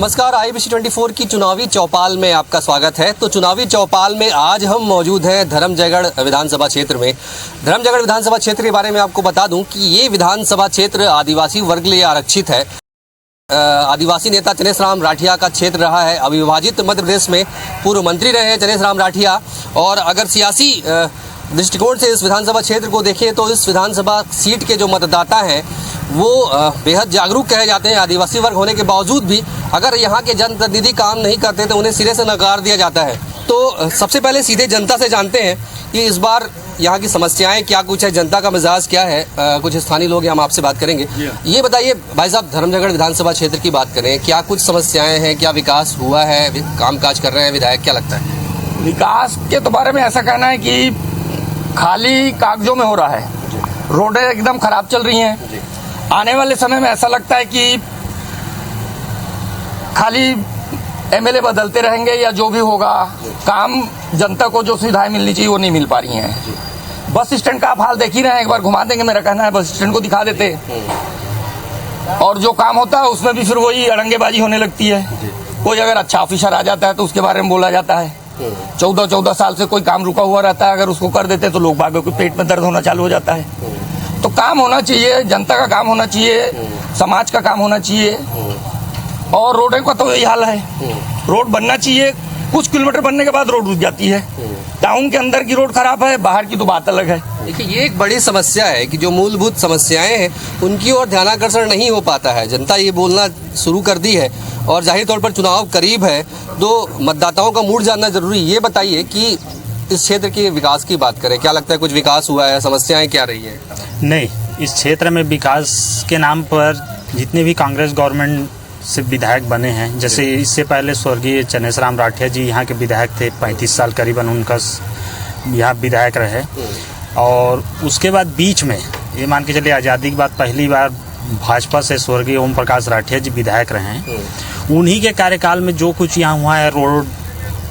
नमस्कार, IBC 24 की चुनावी चौपाल में आपका स्वागत है। तो चुनावी चौपाल में आज हम मौजूद हैं धर्मजयगढ़ विधानसभा क्षेत्र में। धर्मजयगढ़ विधानसभा क्षेत्र के बारे में आपको बता दूं कि ये विधानसभा क्षेत्र आदिवासी वर्ग के लिए आरक्षित है। आदिवासी नेता चनेश राम राठिया का क्षेत्र रहा है। अविभाजित मध्य प्रदेश में पूर्व मंत्री रहे हैं चनेश राम राठिया। और अगर सियासी दृष्टिकोण से इस विधानसभा क्षेत्र को देखें तो इस विधानसभा सीट के जो मतदाता हैं वो बेहद जागरूक कहे जाते हैं। आदिवासी वर्ग होने के बावजूद भी अगर यहाँ के जनप्रतिनिधि काम नहीं करते तो उन्हें सिरे से नकार दिया जाता है। तो सबसे पहले सीधे जनता से जानते हैं कि इस बार यहाँ की समस्याएं क्या कुछ है, जनता का मिजाज क्या है। कुछ स्थानीय लोग हैं, हम आपसे बात करेंगे। ये बताइए भाई साहब, धर्मजयगढ़ विधानसभा क्षेत्र की बात करें, क्या कुछ समस्याएं हैं, क्या विकास हुआ है, काम काज कर रहे हैं विधायक, क्या लगता है? विकास के तो बारे में ऐसा कहना है कि खाली कागजों में हो रहा है। रोडें एकदम खराब चल रही हैं। आने वाले समय में ऐसा लगता है कि खाली MLA बदलते रहेंगे या जो भी होगा, काम जनता को जो सुविधाएं मिलनी चाहिए वो नहीं मिल पा रही हैं। बस स्टैंड का आप हाल देख ही रहे हैं, एक बार घुमा देंगे, मेरा कहना है बस स्टैंड को दिखा देते। और जो काम होता है उसमें भी फिर वही अड़ंगेबाजी होने लगती है। कोई अगर अच्छा ऑफिसर आ जाता है तो उसके बारे में बोला जाता है। 14 साल से कोई काम रुका हुआ रहता है, अगर उसको कर देते तो लोग बागों के पेट में दर्द होना चालू हो जाता है। तो काम होना चाहिए, जनता का काम होना चाहिए, समाज का काम होना चाहिए। और रोडों का तो यही हाल है, रोड बनना चाहिए। कुछ किलोमीटर बनने के बाद रोड रुक जाती है। टाउन के अंदर की रोड खराब है, बाहर की तो बात अलग है। देखिए, ये एक बड़ी समस्या है कि जो मूलभूत समस्याएं हैं उनकी ओर ध्यानाकर्षण नहीं हो पाता है। जनता ये बोलना शुरू कर दी है और जाहिर तौर पर चुनाव करीब है तो मतदाताओं का मूड जानना जरूरी। ये बताइए कि इस क्षेत्र के विकास की बात करें, क्या लगता है कुछ विकास हुआ है, समस्याएं क्या रही है? नहीं, इस क्षेत्र में विकास के नाम पर जितने भी कांग्रेस गवर्नमेंट से विधायक बने हैं, जैसे इससे पहले स्वर्गीय चनेश राम राठिया जी यहाँ के विधायक थे, 35 साल करीबन उनका यहाँ विधायक रहे। और उसके बाद बीच में ये मान के चलिए आज़ादी के बाद पहली बार भाजपा से स्वर्गीय ओम प्रकाश राठिया जी विधायक रहे हैं। उन्हीं के कार्यकाल में जो कुछ यहाँ हुआ है, रोड,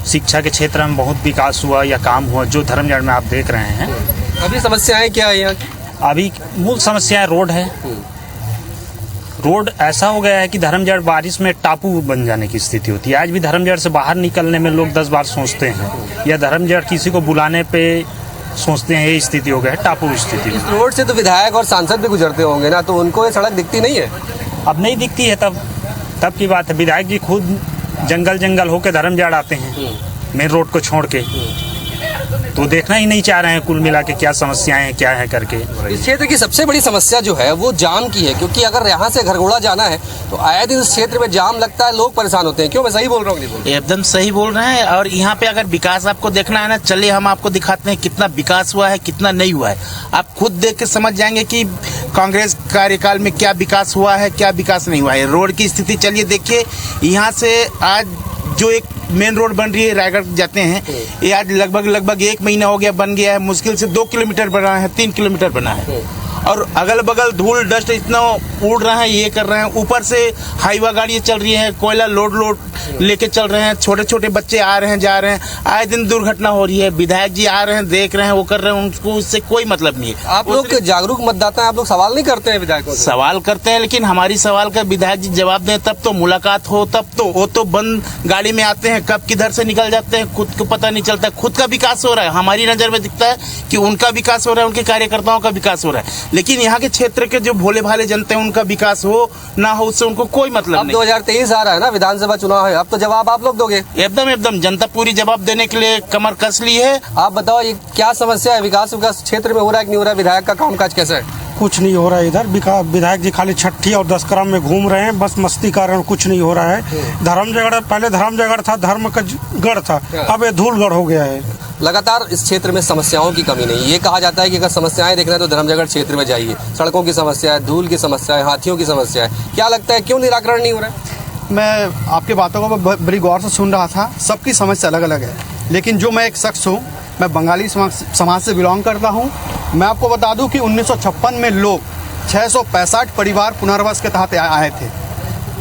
शिक्षा के क्षेत्र में बहुत विकास हुआ या काम हुआ, जो धर्मजयगढ़ में आप देख रहे हैं। अभी समस्याएं क्या है यहाँ? अभी मूल समस्या रोड है। रोड ऐसा हो गया है कि धर्मजयगढ़ बारिश में टापू बन जाने की स्थिति होती है। आज भी धर्मजयगढ़ से बाहर निकलने में लोग 10 बार सोचते हैं, या धर्मजयगढ़ किसी को बुलाने पे सोचते हैं। ये स्थिति हो गया है, टापू स्थिति। इस रोड से तो विधायक और सांसद भी गुजरते होंगे ना, तो उनको ये सड़क दिखती नहीं है? अब नहीं दिखती है, तब की बात है। विधायक जी खुद जंगल होकर धर्मजयगढ़ आते हैं मेन रोड को छोड़ के, तो देखना ही नहीं चाह रहे हैं कुल मिला के क्या समस्याएं हैं, क्या है करके। इस क्षेत्र की सबसे बड़ी समस्या जो है वो जाम की है, क्योंकि अगर यहाँ से घरघोड़ा जाना है तो आए दिन इस क्षेत्र में जाम लगता है, लोग परेशान होते हैं। क्यों, मैं सही बोल रहा हूँ? एकदम सही बोल रहे हैं। और यहाँ पे अगर विकास आपको देखना है ना, चलिए हम आपको दिखाते हैं कितना विकास हुआ है, कितना नहीं हुआ है। आप खुद देख के समझ जाएंगे कि कांग्रेस कार्यकाल में क्या विकास हुआ है, क्या विकास नहीं हुआ है। रोड की स्थिति चलिए देखिए, यहाँ से आज जो एक मेन रोड बन रही है, रायगढ़ जाते हैं, ये आज लगभग 1 महीना हो गया बन गया है। मुश्किल से 2 किलोमीटर बना है, 3 किलोमीटर बना है। और अगल बगल धूल डस्ट इतना उड़ रहा है, ये कर रहे हैं। ऊपर से हाईवा गाड़ियाँ चल रही हैं, कोयला लोड लेके चल रहे हैं। छोटे छोटे बच्चे आ रहे हैं, जा रहे हैं, आए दिन दुर्घटना हो रही है। विधायक जी आ रहे हैं, देख रहे हैं, वो कर रहे हैं, उनको इससे कोई मतलब नहीं है। आप लोग जागरूक मतदाता हैं, आप लोग सवाल नहीं करते हैं विधायकों से? सवाल करते हैं, लेकिन हमारी सवाल का विधायक जी जवाब दें तब तो मुलाकात हो। तब तो वो तो बंद गाड़ी में आते हैं, कब किधर से निकल जाते हैं खुद को पता नहीं चलता। खुद का विकास हो रहा है, हमारी नजर में दिखता है कि उनका विकास हो रहा है, उनके कार्यकर्ताओं का विकास हो रहा है। लेकिन यहाँ के क्षेत्र के जो भोले भाले जनता है, उनका विकास हो ना हो उससे उनको कोई मतलब नहीं। 2023 आ रहा है ना, विधानसभा चुनाव है, अब तो जवाब आप लोग दोगे? एकदम जनता पूरी जवाब देने के लिए कमर कस ली है। आप बताओ, ये क्या समस्या है? विकास क्षेत्र में हो रहा है कि नहीं हो रहा है? विधायक का कामकाज कैसा है? कुछ नहीं हो रहा है इधर। विधायक जी खाली छठी और 10 क्रम में घूम रहे हैं, बस मस्ती कर रहे हैं, कुछ नहीं हो रहा है। धर्मजयगढ़ पहले धर्मजयगढ़ था, धर्म का गढ़ था, अब ये धूलगढ़ हो गया है। लगातार इस क्षेत्र में समस्याओं की कमी नहीं। ये कहा जाता है कि अगर समस्याएं देखना है तो धर्मजयगढ़ क्षेत्र में जाइए। सड़कों की समस्या है, धूल की समस्या है, हाथियों की समस्या है। क्या लगता है क्यों निराकरण नहीं हो रहा है? मैं आपकी बातों को बड़ी गौर से सुन रहा था। सबकी समस्या अलग अलग है, लेकिन जो मैं एक शख्स हूँ, मैं बंगाली समाज से बिलोंग करता हूँ। मैं आपको बता दूँ कि 1956 में लोग 665 परिवार पुनर्वास के तहत आए थे।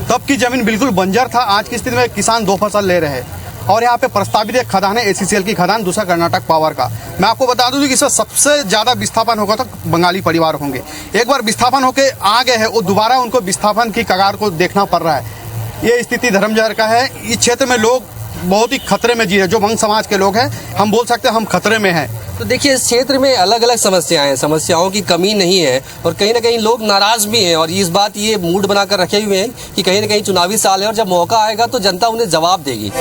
तब की ज़मीन बिल्कुल बंजर था। आज की स्थिति में किसान 2 फसल ले रहे हैं। और यहाँ पे प्रस्तावित एक खदान है ACCL की खदान, दूसरा कर्नाटक पावर का। मैं आपको बता दूं कि इसमें सबसे ज़्यादा विस्थापन होगा तो बंगाली परिवार होंगे। एक बार विस्थापन होकर आ गए हैं, वो दोबारा उनको विस्थापन की कगार को देखना पड़ रहा है। ये स्थिति धर्मजयगढ़ का है। इस क्षेत्र में लोग बहुत ही खतरे में जी रहे, जो मंग समाज के लोग हैं, हम बोल सकते हैं हम खतरे में हैं। तो देखिए, इस क्षेत्र में अलग अलग समस्याएं हैं, समस्याओं की कमी नहीं है और कहीं ना कहीं लोग नाराज भी हैं और इस बात ये मूड बनाकर रखे हुए हैं कि कहीं ना कहीं चुनावी साल है और जब मौका आएगा तो जनता उन्हें जवाब देगी।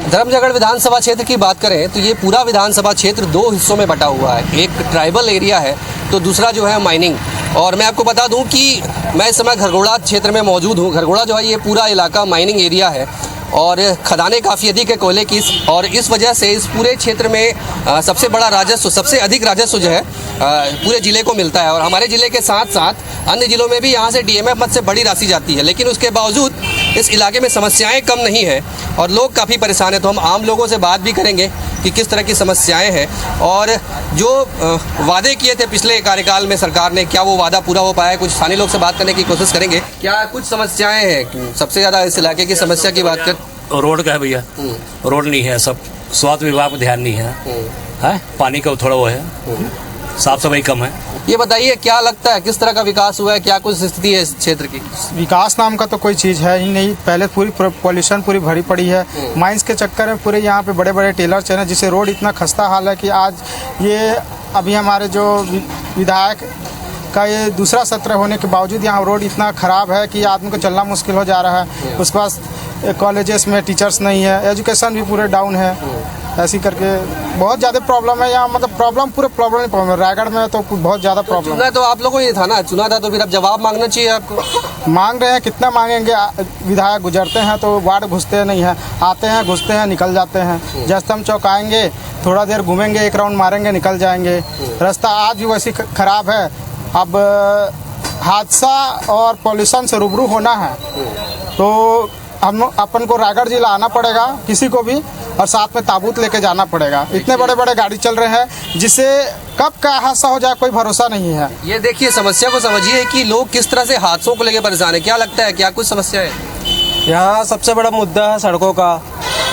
धर्मजयगढ़ विधानसभा क्षेत्र की बात करें तो ये पूरा विधानसभा क्षेत्र दो हिस्सों में बटा हुआ है। एक ट्राइबल एरिया है तो दूसरा जो है माइनिंग। और मैं आपको बता दूं कि मैं इस समय घरघोड़ा क्षेत्र में मौजूद हूं। घरघोड़ा जो है ये पूरा इलाका माइनिंग एरिया है और खदानें काफ़ी अधिक है कोयले की, और इस वजह से इस पूरे क्षेत्र में सबसे बड़ा राजस्व, सबसे अधिक राजस्व जो है पूरे ज़िले को मिलता है। और हमारे ज़िले के साथ साथ अन्य ज़िलों में भी यहाँ से डीएमएफ मद से बड़ी राशि जाती है, लेकिन उसके बावजूद इस इलाके में समस्याएं कम नहीं है और लोग काफ़ी परेशान हैं। तो हम आम लोगों से बात भी करेंगे कि किस तरह की समस्याएं हैं और जो वादे किए थे पिछले कार्यकाल में सरकार ने, क्या वो वादा पूरा हो पाया है। कुछ स्थानीय लोग से बात करने की कोशिश करेंगे। क्या कुछ समस्याएं हैं? सबसे ज़्यादा इस इलाके की समस्या की बात कर, रोड का है भैया, रोड नहीं है, सब स्वास्थ्य विभाग को ध्यान नहीं है, पानी का थोड़ा वो है, साफ सफाई कम है। ये बताइए क्या लगता है किस तरह का विकास हुआ है, क्या कुछ स्थिति है इस क्षेत्र की? विकास नाम का तो कोई चीज़ है ही नहीं। पहले पूरी पॉल्यूशन पूरी भरी पड़ी है। माइंस के चक्कर में पूरे यहाँ पे बड़े बड़े टेलर्स हैं, जिससे रोड इतना खस्ता हाल है कि आज ये अभी हमारे जो विधायक का ये दूसरा सत्र होने के बावजूद यहाँ रोड इतना ख़राब है कि आदमी को चलना मुश्किल हो जा रहा है। उसके बाद कॉलेजेस में टीचर्स नहीं है, एजुकेशन भी पूरे डाउन है। ऐसी करके बहुत ज़्यादा प्रॉब्लम है यहाँ, मतलब प्रॉब्लम रायगढ़ में तो बहुत ज़्यादा प्रॉब्लम। चुना तो आप लोगों ने था ना, चुना था तो फिर अब जवाब मांगना चाहिए आपको। मांग रहे हैं, कितना मांगेंगे। विधायक गुजरते हैं तो वार्ड घुसते नहीं हैं, आते हैं घुसते हैं निकल जाते हैं। जस्तम चौक आएंगे, थोड़ा देर घूमेंगे, एक राउंड मारेंगे, निकल जाएंगे। रास्ता आज भी वैसी ख़राब है। अब हादसा और पॉल्यूशन से रूबरू होना है तो हम अपन को रायगढ़ जिला आना पड़ेगा, किसी को भी, और साथ में ताबूत लेके जाना पड़ेगा। इतने बड़े बड़े गाड़ी चल रहे हैं जिससे कब क्या हादसा हो जाए कोई भरोसा नहीं है। ये देखिए, समस्या को समझिए कि लोग किस तरह से हादसों को लेकर परेशान है। क्या लगता है, क्या कुछ समस्या है? यहाँ सबसे बड़ा मुद्दा है सड़कों का।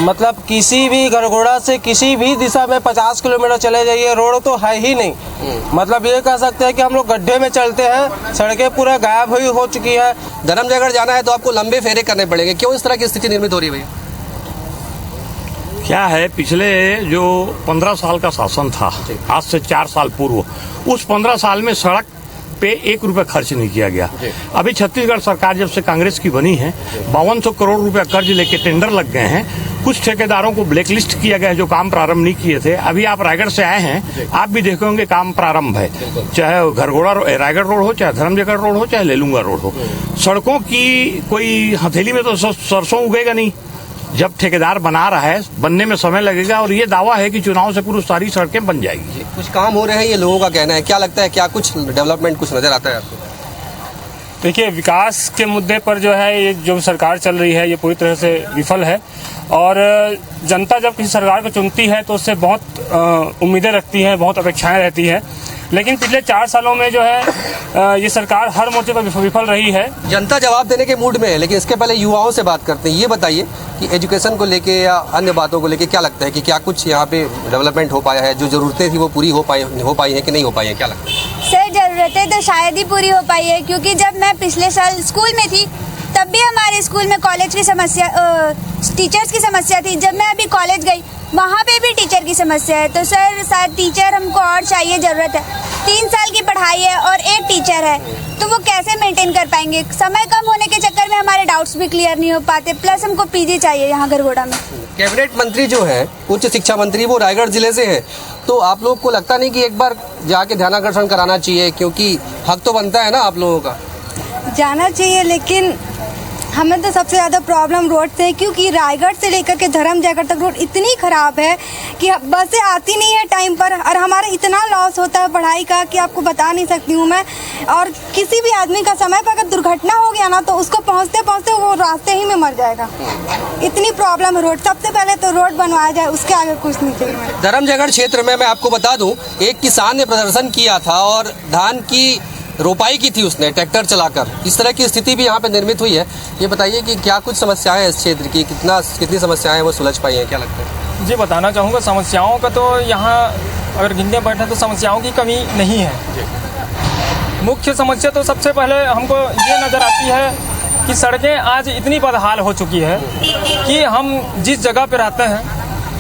मतलब किसी भी घरघोड़ा से किसी भी दिशा में 50 किलोमीटर चले जाइए, रोड तो है ही नहीं। मतलब ये कह सकते हैं कि हम लोग गड्ढे में चलते हैं, सड़कें पूरा गायब हुई हो चुकी है। धर्मजयगढ़ जाना है तो आपको लंबे फेरे करने पड़ेंगे। क्यों इस तरह की स्थिति निर्मित हो रही है भैया? क्या है, पिछले जो 15 साल का शासन था, आज से 4 साल पूर्व, उस 15 साल में सड़क पे 1 रुपया खर्च नहीं किया गया। अभी छत्तीसगढ़ सरकार जब से कांग्रेस की बनी है, 5200 करोड़ रुपया कर्ज लेके टेंडर लग गए हैं। कुछ ठेकेदारों को ब्लैकलिस्ट किया गया है जो काम प्रारंभ नहीं किए थे। अभी आप रायगढ़ से आए हैं, आप भी देखेंगे काम प्रारंभ है, चाहे घरघोड़ा रायगढ़ रोड हो, चाहे धर्मजयगढ़ रोड हो, चाहे लेलुंगा रोड हो। सड़कों की कोई हथेली में तो सरसों उगेगा नहीं। जब ठेकेदार बना रहा है, बनने में समय लगेगा और ये दावा है कि चुनाव से पूर्व सारी सड़कें बन जाएगी। कुछ काम हो रहे हैं, ये लोगों का कहना है। क्या लगता है, क्या कुछ डेवलपमेंट कुछ नजर आता है आपको? देखिए, विकास के मुद्दे पर जो है ये जो सरकार चल रही है ये पूरी तरह से विफल है और जनता जब किसी सरकार को चुनती है तो उससे बहुत उम्मीदें रखती है, बहुत अपेक्षाएं रहती है। लेकिन पिछले 4 सालों में जो है ये सरकार हर मोर्चे पर विफल रही है। जनता जवाब देने के मूड में है, लेकिन इसके पहले युवाओं से बात करते हैं। ये बताइए कि एजुकेशन को लेके या अन्य बातों को लेके क्या लगता है कि क्या कुछ यहाँ पे डेवलपमेंट हो पाया है? जो जरूरतें थी वो पूरी हो पाई है कि नहीं हो पाई है? क्या लगता है सर? जरूरतें तो शायद ही पूरी हो पाई है, क्योंकि जब मैं पिछले साल स्कूल में थी तब भी हमारे स्कूल में कॉलेज की समस्या, टीचर्स की समस्या थी। जब मैं अभी कॉलेज गई वहाँ पे भी टीचर की समस्या है। तो सर शायद टीचर हमको और चाहिए, ज़रूरत है। 3 साल की पढ़ाई है और 1 टीचर है, तो वो कैसे मेंटेन कर पाएंगे? समय कम होने के चक्कर में हमारे डाउट्स भी क्लियर नहीं हो पाते। प्लस हमको पीजी चाहिए यहाँ घरघोड़ा में। कैबिनेट मंत्री जो है, उच्च शिक्षा मंत्री, वो रायगढ़ जिले से है। तो आप लोग को लगता नहीं कि एक बार जाके ध्यानाकर्षण कराना चाहिए, क्योंकि हक तो बनता है ना आप लोगों का? जाना चाहिए, लेकिन हमें तो सबसे ज़्यादा प्रॉब्लम रोड से है, क्योंकि रायगढ़ से लेकर के धर्मजयगढ़ तक रोड इतनी ख़राब है कि बसें आती नहीं है टाइम पर, और हमारा इतना लॉस होता है पढ़ाई का कि आपको बता नहीं सकती हूँ मैं। और किसी भी आदमी का समय पर अगर दुर्घटना हो गया ना तो उसको पहुँचते पहुँचते वो रास्ते ही में मर जाएगा। इतनी प्रॉब्लम है रोड। सबसे पहले तो रोड बनवाया जाए, उसके आगे कुछ नहीं चाहिए। धर्मजयगढ़ क्षेत्र में मैं आपको बता दूं, एक किसान ने प्रदर्शन किया था और धान की रोपाई की थी उसने ट्रैक्टर चलाकर। इस तरह की स्थिति भी यहाँ पे निर्मित हुई है। ये बताइए कि क्या कुछ समस्याएं हैं इस क्षेत्र की, कितनी समस्याएं वो सुलझ पाई हैं? क्या लगता है जी बताना चाहूँगा, समस्याओं का तो यहाँ अगर गिनने बैठे तो समस्याओं की कमी नहीं है। मुख्य समस्या तो सबसे पहले हमको ये नज़र आती है कि सड़कें आज इतनी बदहाल हो चुकी है कि हम जिस जगह पे रहते हैं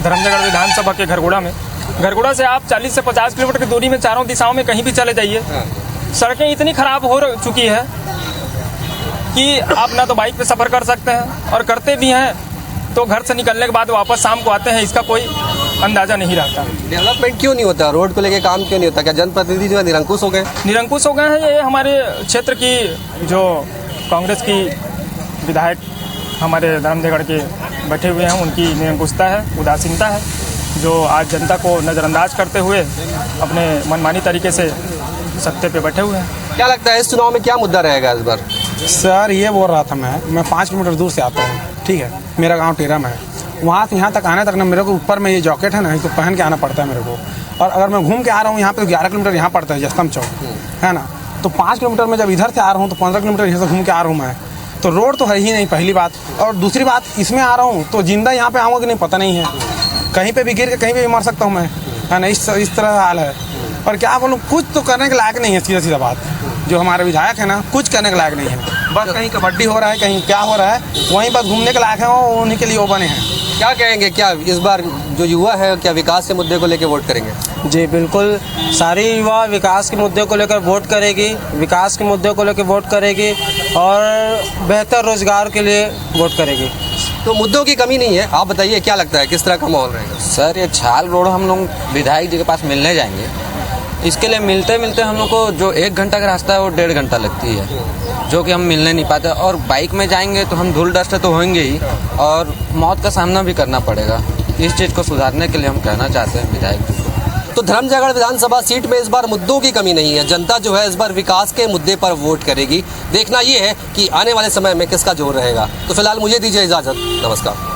धर्मजयगढ़ विधानसभा के घरगोड़ा में, घरगोड़ा से आप 40 से 50 किलोमीटर की दूरी में चारों दिशाओं में कहीं भी चले जाइए, सड़कें इतनी ख़राब हो चुकी है कि आप ना तो बाइक पे सफ़र कर सकते हैं, और करते भी हैं तो घर से निकलने के बाद वापस शाम को आते हैं, इसका कोई अंदाज़ा नहीं रहता। डेवलपमेंट क्यों नहीं होता, रोड को लेके काम क्यों नहीं होता? क्या जनप्रतिनिधि जो है निरंकुश हो गए? निरंकुश हो गए हैं। ये हमारे क्षेत्र की जो कांग्रेस की विधायक हमारे धर्मजयगढ़ के बैठे हुए हैं, उनकी निरंकुशता है, उदासीनता है, जो आज जनता को नज़रअंदाज करते हुए अपने मनमानी तरीके से सत्ते पे बैठे हुए हैं। क्या लगता है इस चुनाव में क्या मुद्दा रहेगा इस बार? सर ये बोल रहा था मैं 5 किलोमीटर दूर से आता हूँ, ठीक है, मेरा गांव टेरा में है। वहाँ से यहाँ तक आने तक ना मेरे को ऊपर में ये जैकेट है ना, इसको पहन के आना पड़ता है मेरे को, और अगर मैं घूम के आ रहा हूँ यहाँ पे 11 किलोमीटर यहाँ पड़ता है जस्तम चौक, है ना, तो 5 किलोमीटर में जब इधर से आ रहा हूँ तो 15 किलोमीटर यहाँ से घूम के आ रहा हूँ मैं, तो रोड तो है ही नहीं, पहली बात। और दूसरी बात, इसमें आ रहा हूँ तो जिंदा यहाँ पे आऊँगा कि नहीं पता नहीं है, कहीं पे भी गिर के कहीं पे भी मर सकता हूँ मैं, है ना, इस तरह हाल है। और क्या बोलूँ, कुछ तो करने के लायक नहीं है, सीधा सीधा बात, जो हमारे विधायक है ना, कुछ करने के लायक नहीं है। बस कहीं कबड्डी हो रहा है, कहीं क्या हो रहा है, वहीं बस घूमने के लायक है, वो उन्हीं के लिए वो बने हैं। क्या कहेंगे, क्या इस बार जो युवा है क्या विकास के मुद्दे को लेकर वोट करेंगे? जी बिल्कुल, सारी युवा विकास के मुद्दे को लेकर वोट करेगी, विकास के मुद्दे को लेकर वोट करेगी और बेहतर रोजगार के लिए वोट करेगी। तो मुद्दों की कमी नहीं है, आप बताइए क्या लगता है किस तरह का माहौल रहेगा? सर ये छाल रोड हम लोग विधायक जी के पास मिलने जाएंगे, इसके लिए मिलते मिलते हम लोग को जो 1 घंटा का रास्ता है वो 1.5 घंटा लगती है, जो कि हम मिलने नहीं पाते। और बाइक में जाएंगे तो हम धूल डस्ट तो होंगे ही, और मौत का सामना भी करना पड़ेगा। इस चीज़ को सुधारने के लिए हम कहना चाहते हैं विधायक जी को। तो धर्मजयगढ़ विधानसभा सीट में इस बार मुद्दों की कमी नहीं है, जनता जो है इस बार विकास के मुद्दे पर वोट करेगी। देखना ये है कि आने वाले समय में किसका जोर रहेगा। तो फिलहाल मुझे दीजिए इजाज़त, नमस्कार।